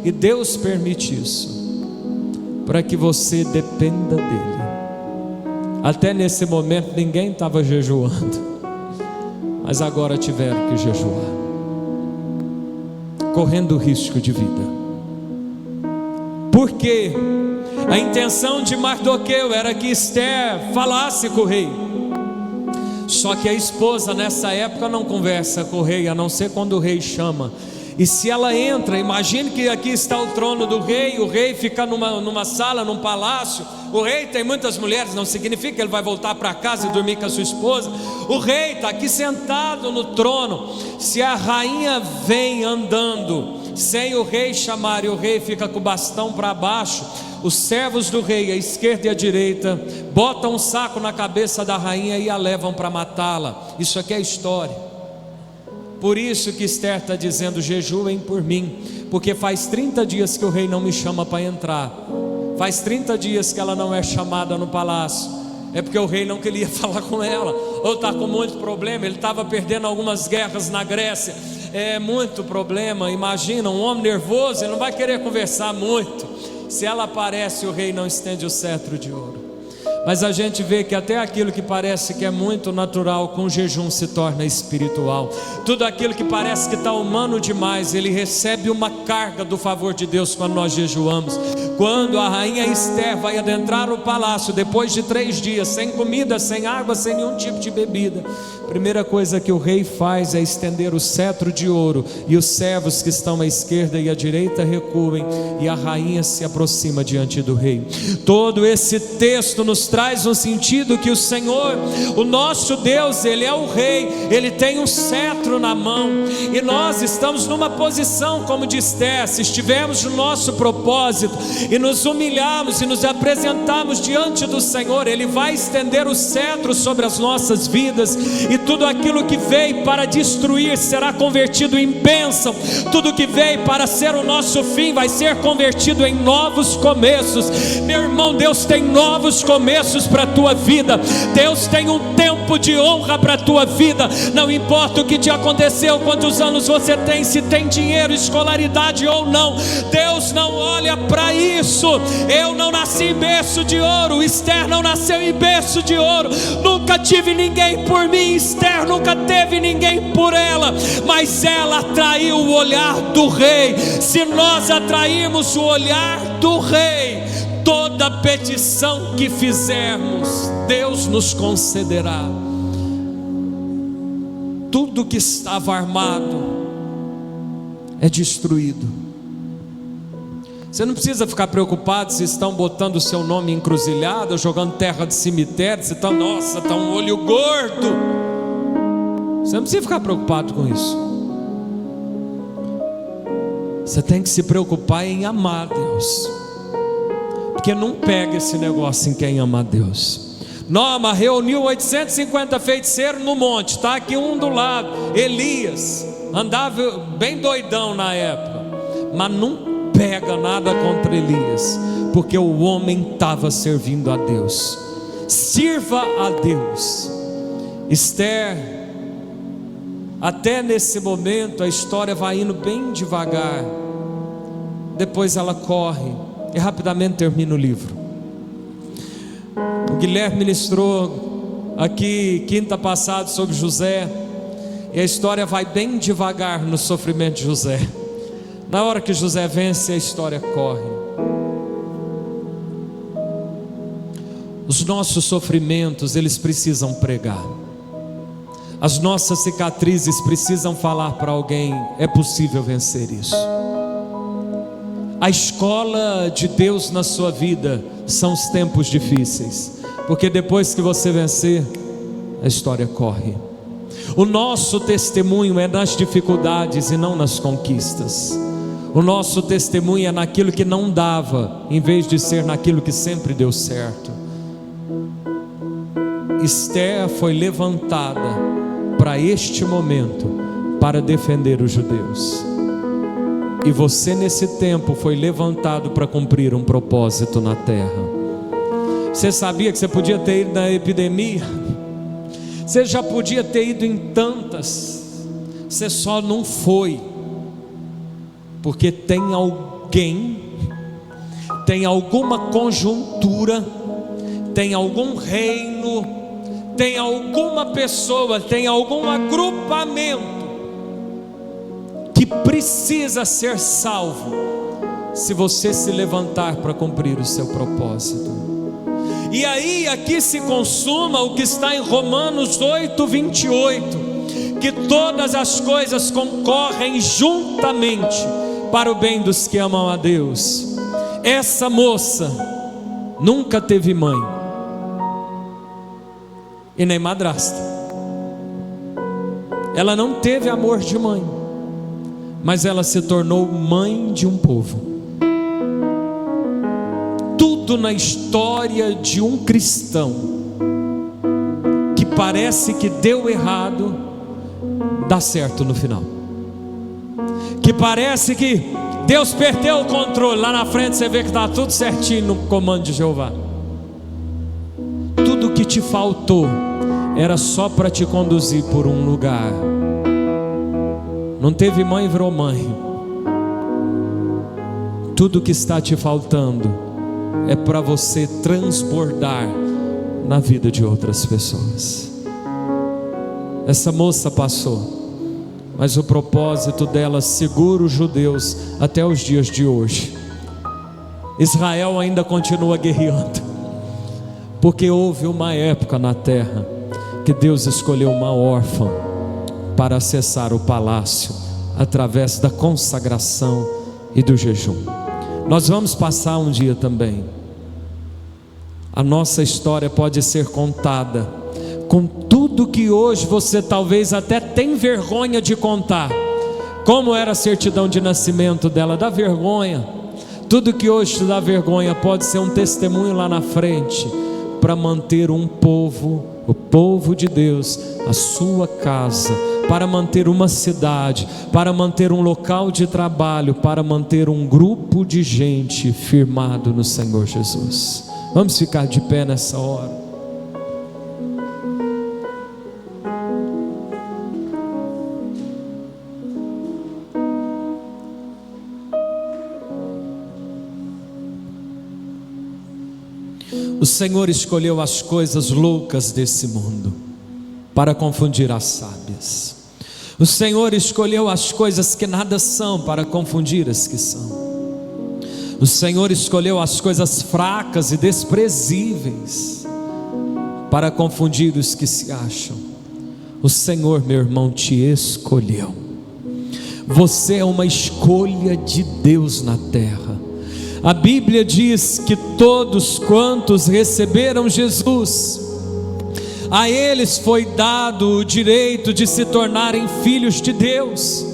E Deus permite isso para que você dependa dele. Até nesse momento ninguém estava jejuando, mas agora tiveram que jejuar, correndo risco de vida. Porque a intenção de Mardoqueu era que Esther falasse com o rei. Só que a esposa nessa época não conversa com o rei, a não ser quando o rei chama. E se ela entra, imagine que aqui está o trono do rei, o rei fica numa sala, num palácio. O rei tem muitas mulheres, não significa que ele vai voltar para casa e dormir com a sua esposa. O rei está aqui sentado no trono. Se a rainha vem andando sem o rei chamar, e o rei fica com o bastão para baixo, os servos do rei, à esquerda e à direita, botam um saco na cabeça da rainha e a levam para matá-la. Isso aqui é história. Por isso que Esther está dizendo: jejuem por mim, porque faz 30 dias que o rei não me chama para entrar, faz 30 dias que ela não é chamada no palácio. É porque o rei não queria falar com ela, ou está com muito problema. Ele estava perdendo algumas guerras na Grécia, é muito problema. Imagina, um homem nervoso, ele não vai querer conversar muito. Se ela aparece, o rei não estende o cetro de ouro. Mas a gente vê que até aquilo que parece que é muito natural, com jejum se torna espiritual. Tudo aquilo que parece que está humano demais, ele recebe uma carga do favor de Deus quando nós jejuamos. Quando a rainha Esther vai adentrar o palácio, depois de 3 dias, sem comida, sem água, sem nenhum tipo de bebida, a primeira coisa que o rei faz é estender o cetro de ouro, e os servos que estão à esquerda e à direita recuem, e a rainha se aproxima diante do rei. Todo esse texto nos traz um sentido que o Senhor, o nosso Deus, Ele é o rei, Ele tem um cetro na mão, e nós estamos numa posição como de Esther. Se estivermos no nosso propósito e nos humilharmos e nos apresentarmos diante do Senhor, Ele vai estender o cetro sobre as nossas vidas, e tudo aquilo que veio para destruir será convertido em bênção. Tudo que veio para ser o nosso fim vai ser convertido em novos começos. Meu irmão, Deus tem novos começos para a tua vida. Deus tem um tempo de honra para a tua vida. Não importa o que te aconteceu, quantos anos você tem, se tem dinheiro, escolaridade ou não, Deus não olha para isso. Eu não nasci em berço de ouro, Esther não nasceu em berço de ouro, nunca tive ninguém por mim, Esther nunca teve ninguém por ela, mas ela atraiu o olhar do rei. Se nós atrairmos o olhar do rei, toda petição que fizermos, Deus nos concederá. Tudo que estava armado é destruído. Você não precisa ficar preocupado se estão botando o seu nome em encruzilhada, jogando terra de cemitério, se estão, nossa, está um olho gordo. Você não precisa ficar preocupado com isso. Você tem que se preocupar em amar Deus, porque não pega esse negócio em quem ama a Deus. Noma reuniu 850 feiticeiros no monte, está aqui um do lado. Elias andava bem doidão na época, mas não pega nada contra Elias, porque o homem estava servindo a Deus. Sirva a Deus. Esther, até nesse momento a história vai indo bem devagar, depois ela corre e rapidamente termina o livro. O Guilherme ministrou aqui quinta passada sobre José, e a história vai bem devagar no sofrimento de José. Na hora que José vence, a história corre. Os nossos sofrimentos, eles precisam pregar. As nossas cicatrizes precisam falar para alguém: é possível vencer isso. A escola de Deus na sua vida são os tempos difíceis, porque depois que você vencer, a história corre. O nosso testemunho é nas dificuldades e não nas conquistas. O nosso testemunho é naquilo que não dava, em vez de ser naquilo que sempre deu certo. Esther foi levantada para este momento, para defender os judeus. E você nesse tempo foi levantado para cumprir um propósito na terra. Você sabia que você podia ter ido na epidemia? Você já podia ter ido em tantas, você só não foi, porque tem alguém, tem alguma conjuntura, tem algum reino, tem alguma pessoa, tem algum agrupamento que precisa ser salvo, se você se levantar para cumprir o seu propósito. E aí aqui se consuma o que está em Romanos 8:28. que todas as coisas concorrem juntamente para o bem dos que amam a Deus. Essa moça nunca teve mãe e nem madrasta. Ela não teve amor de mãe, mas ela se tornou mãe de um povo. Tudo na história de um cristão que parece que deu errado, dá certo no final. Que parece que Deus perdeu o controle, lá na frente você vê que está tudo certinho no comando de Jeová. Tudo que te faltou era só para te conduzir por um lugar. Não teve mãe, virou mãe. Tudo que está te faltando é para você transbordar na vida de outras pessoas. Essa moça passou, mas o propósito dela segura os judeus até os dias de hoje. Israel ainda continua guerreando, porque houve uma época na terra que Deus escolheu uma órfã para acessar o palácio através da consagração e do jejum. Nós vamos passar um dia também. A nossa história pode ser contada com tudo que hoje você talvez até tem vergonha de contar. Como era a certidão de nascimento dela, dá vergonha. Tudo que hoje te dá vergonha pode ser um testemunho lá na frente para manter um povo, o povo de Deus, a sua casa, para manter uma cidade, para manter um local de trabalho, para manter um grupo de gente firmado no Senhor Jesus. Vamos ficar de pé nessa hora. O Senhor escolheu as coisas loucas desse mundo para confundir as sábias. O Senhor escolheu as coisas que nada são para confundir as que são. O Senhor escolheu as coisas fracas e desprezíveis para confundir os que se acham. O Senhor, meu irmão, te escolheu. Você é uma escolha de Deus na terra. A Bíblia diz que todos quantos receberam Jesus, a eles foi dado o direito de se tornarem filhos de Deus,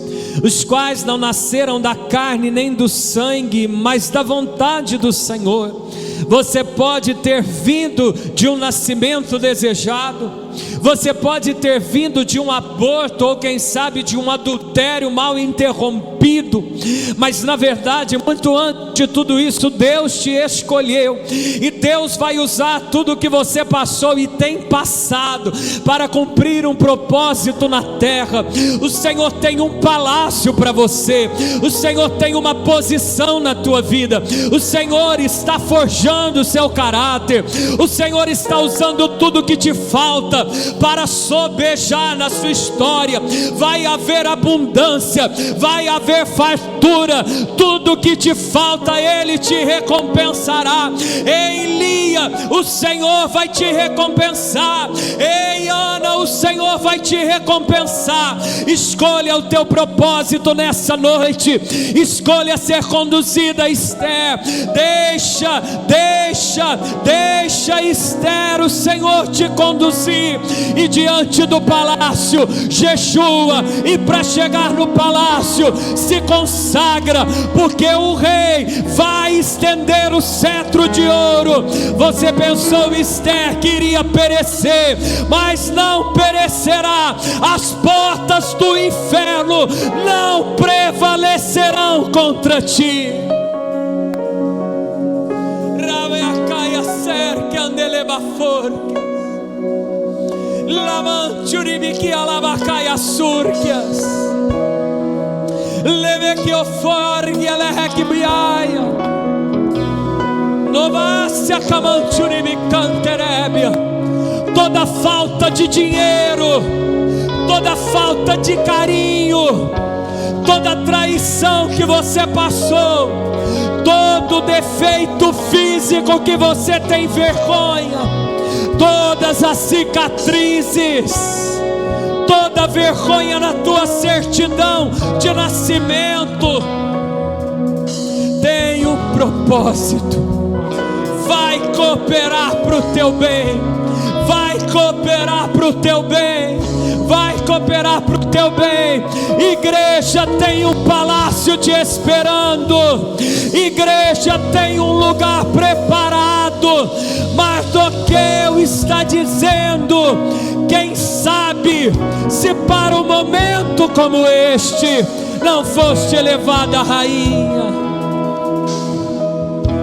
os quais não nasceram da carne nem do sangue, mas da vontade do Senhor. Você pode ter vindo de um nascimento desejado, você pode ter vindo de um aborto, ou quem sabe de um adultério mal interrompido, mas na verdade, muito antes de tudo isso, Deus te escolheu, e Deus vai usar tudo que você passou e tem passado, para cumprir um propósito na terra. O Senhor tem um palácio para você, o Senhor tem uma posição na tua vida, o Senhor está forjando o seu caráter, o Senhor está usando tudo que te falta para sobejar na sua história. Vai haver abundância, vai haver fartura, tudo que te falta Ele te recompensará. Ei Lia, o Senhor vai te recompensar. Ei Ana, o Senhor vai te recompensar. Escolha o teu propósito nessa noite, escolha ser conduzida. Esther, deixa Esther, o Senhor te conduzir, e diante do palácio jejua, e para chegar no palácio se consagra, porque o rei vai estender o cetro de ouro. Você pensou, Esther, que iria perecer, mas não perecerá. As portas do inferno não prevalecerão contra ti. Cerca andeleba forca, lamanchuribiki alabacaia surquias, leve que oforgia lehek biaia, novácia camanchuribicanterebia. Toda falta de dinheiro, toda falta de carinho, toda traição que você passou, todo defeito físico que você tem vergonha, todas as cicatrizes, toda vergonha na tua certidão de nascimento. Tem um propósito, vai cooperar para o teu bem, vai cooperar para o teu bem, vai cooperar para o teu bem. Igreja tem um palácio te esperando, igreja tem um lugar preparado. Mardoqueu está dizendo: quem sabe se para um momento como este não foste elevada a rainha.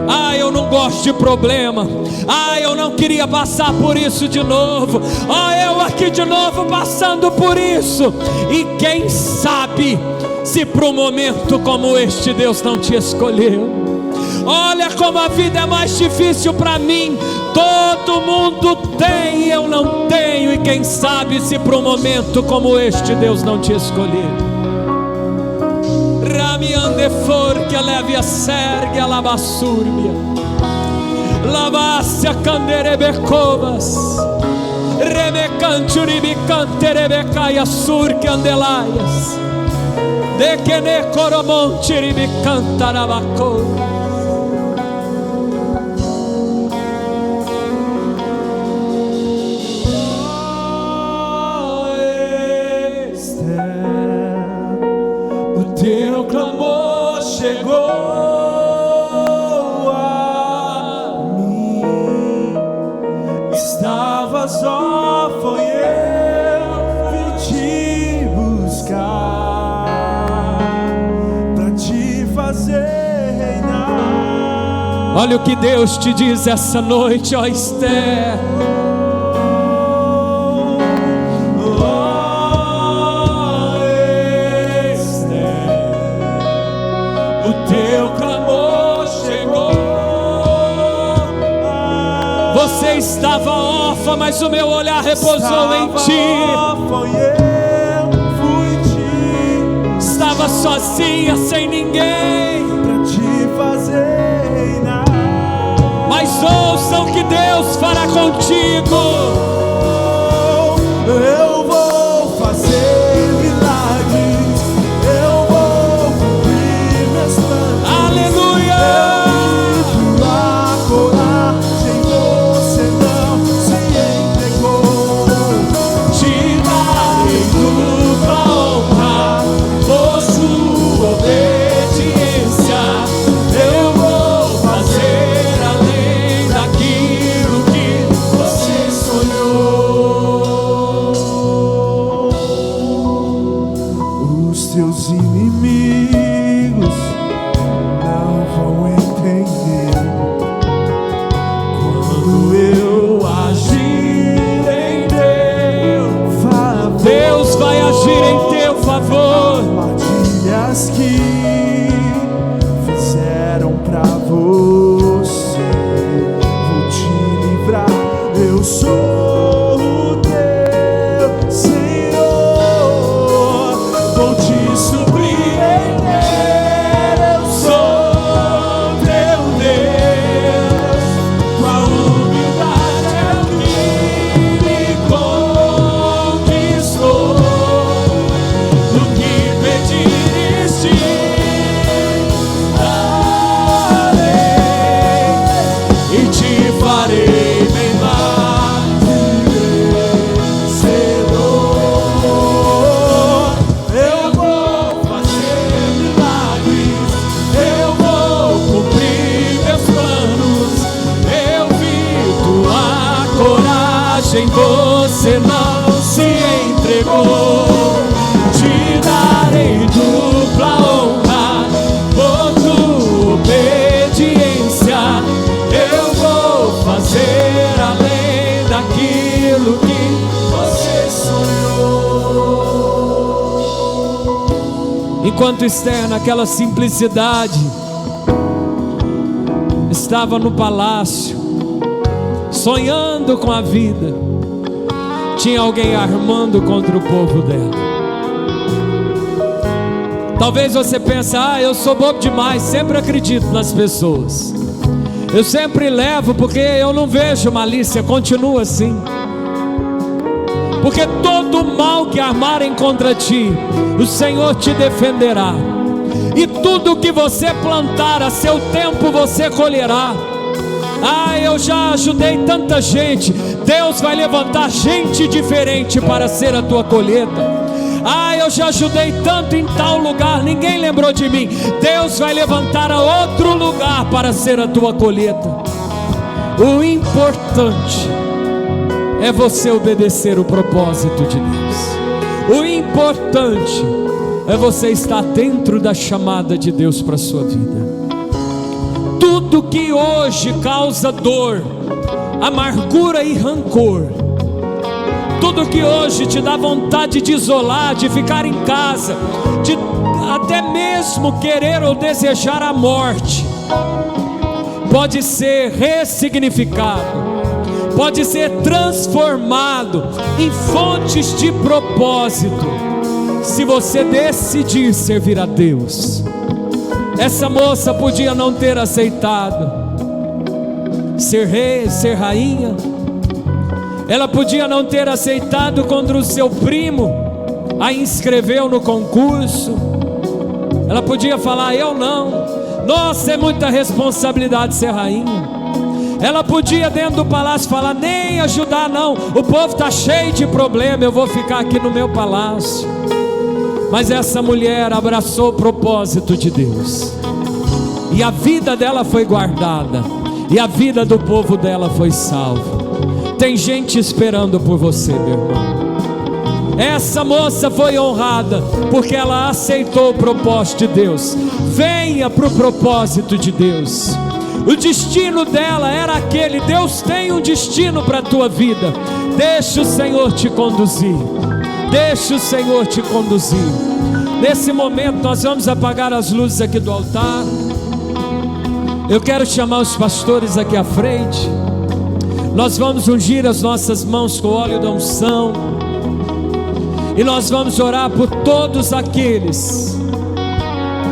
Ah, eu não gosto de problema. Ah, eu não queria passar por isso de novo. Ah, eu aqui de novo passando por isso. E quem sabe se para um momento como este Deus não te escolheu. Olha como a vida é mais difícil para mim. Todo mundo tem, eu não tenho. E quem sabe se para um momento como este Deus não te escolheu. Ramiande forque leve a sergue a labassúrbia, lavassia canderebecovas, remecanturibicanter rebecaia surque andelaias, de que ne coromonte ribicantarabacou. Teu clamor chegou a mim. Estava só, foi eu vim te buscar pra te fazer reinar. Olha o que Deus te diz essa noite, ó Esther. Você estava órfã, mas o meu olhar repousou em ti. Estava sozinha, sem ninguém, pra te fazer reinar. Mas ouçam que Deus fará contigo. Eu vou fazer milagres, eu vou cumprir meus planos. Aleluia! Seus inimigos não vão entender quando eu agir em teu favor. Deus vai agir em teu favor. Armadilhas que fizeram pra você, vou te livrar. Eu sou você não se entregou. Te darei dupla honra por tua obediência. Eu vou fazer além daquilo que você sonhou. Enquanto Esther, naquela simplicidade, estava no palácio, sonhando com a vida, tinha alguém armando contra o povo dela. Talvez você pense: ah, eu sou bobo demais, sempre acredito nas pessoas, eu sempre levo porque eu não vejo malícia. Continua assim. porque todo mal que armarem contra ti, o Senhor te defenderá, e tudo que você plantar, a seu tempo você colherá. Eu já ajudei tanta gente. Deus vai levantar gente diferente para ser a tua colheita. Eu já ajudei tanto em tal lugar, ninguém lembrou de mim. Deus vai levantar a outro lugar para ser a tua colheita. O importante é você obedecer o propósito de Deus. O importante é você estar dentro da chamada de Deus para a sua vida. Tudo que hoje causa dor, amargura e rancor, tudo que hoje te dá vontade de isolar, de ficar em casa, de até mesmo querer ou desejar a morte, pode ser ressignificado, pode ser transformado em fontes de propósito, se você decidir servir a Deus. Essa moça podia não ter aceitado ser rei, ser rainha. Ela podia não ter aceitado quando o seu primo a inscreveu no concurso. Ela podia falar: eu não. Nossa, é muita responsabilidade ser rainha. Ela podia dentro do palácio falar: nem ajudar não, o povo está cheio de problema, eu vou ficar aqui no meu palácio. Mas essa mulher abraçou o propósito de Deus, e a vida dela foi guardada, e a vida do povo dela foi salva. Tem gente esperando por você, meu irmão. Essa moça foi honrada porque ela aceitou o propósito de Deus. Venha para o propósito de Deus. O destino dela era aquele. Deus tem um destino para a tua vida. Deixa o Senhor te conduzir. Deixa o Senhor te conduzir. Nesse momento nós vamos apagar as luzes aqui do altar. Eu quero chamar os pastores aqui à frente. Nós vamos ungir as nossas mãos com óleo da unção, e nós vamos orar por todos aqueles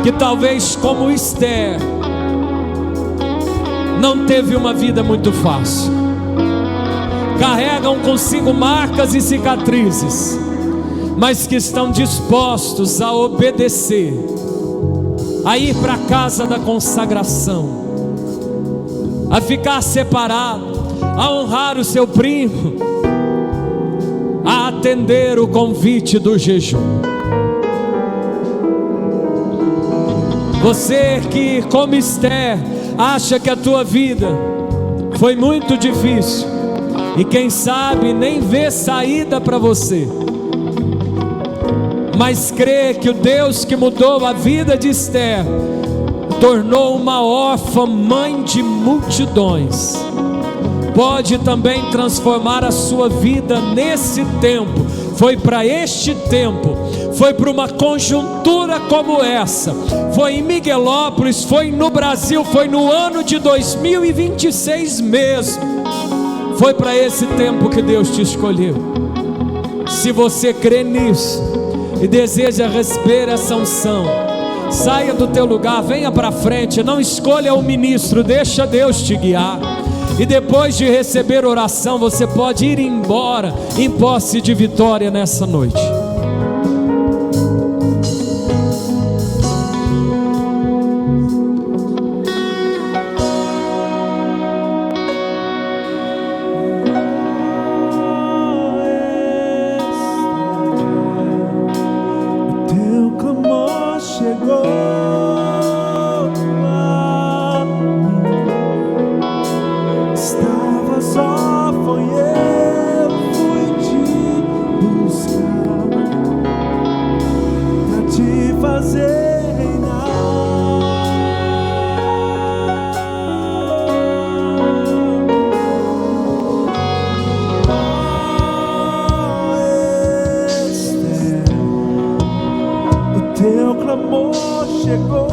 que talvez, como Esther, não teve uma vida muito fácil, carregam consigo marcas e cicatrizes, mas que estão dispostos a obedecer, a ir para a casa da consagração, a ficar separado, a honrar o seu primo, a atender o convite do jejum. Você que, como Esther, acha que a tua vida foi muito difícil, e quem sabe nem vê saída para você, mas crê que o Deus que mudou a vida de Esther tornou uma órfã mãe de multidões, pode também transformar a sua vida nesse tempo. Foi para este tempo, foi para uma conjuntura como essa, foi em Miguelópolis, foi no Brasil, foi no ano de 2026 mesmo. Foi para esse tempo que Deus te escolheu. Se você crê nisso e deseja receber essa unção, saia do teu lugar, venha para frente, não escolha o ministro, deixa Deus te guiar. E depois de receber oração, você pode ir embora em posse de vitória nessa noite. Teu clamor chegou. Só foi eu, fui te buscar pra te fazer reinar. Esther, o teu clamor chegou.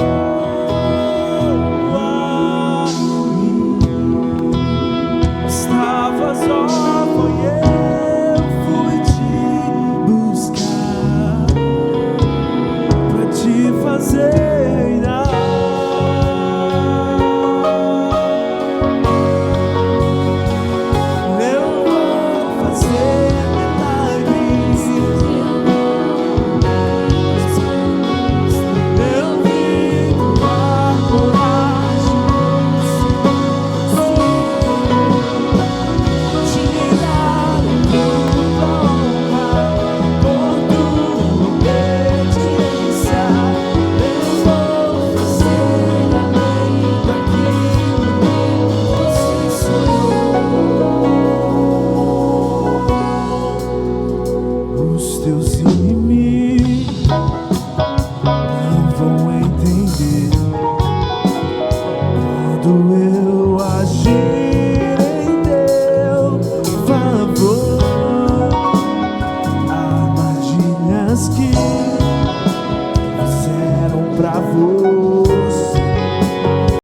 Só foi eu, fui te buscar pra te fazer reinar. Eu vou fazer milagre. quando eu agir.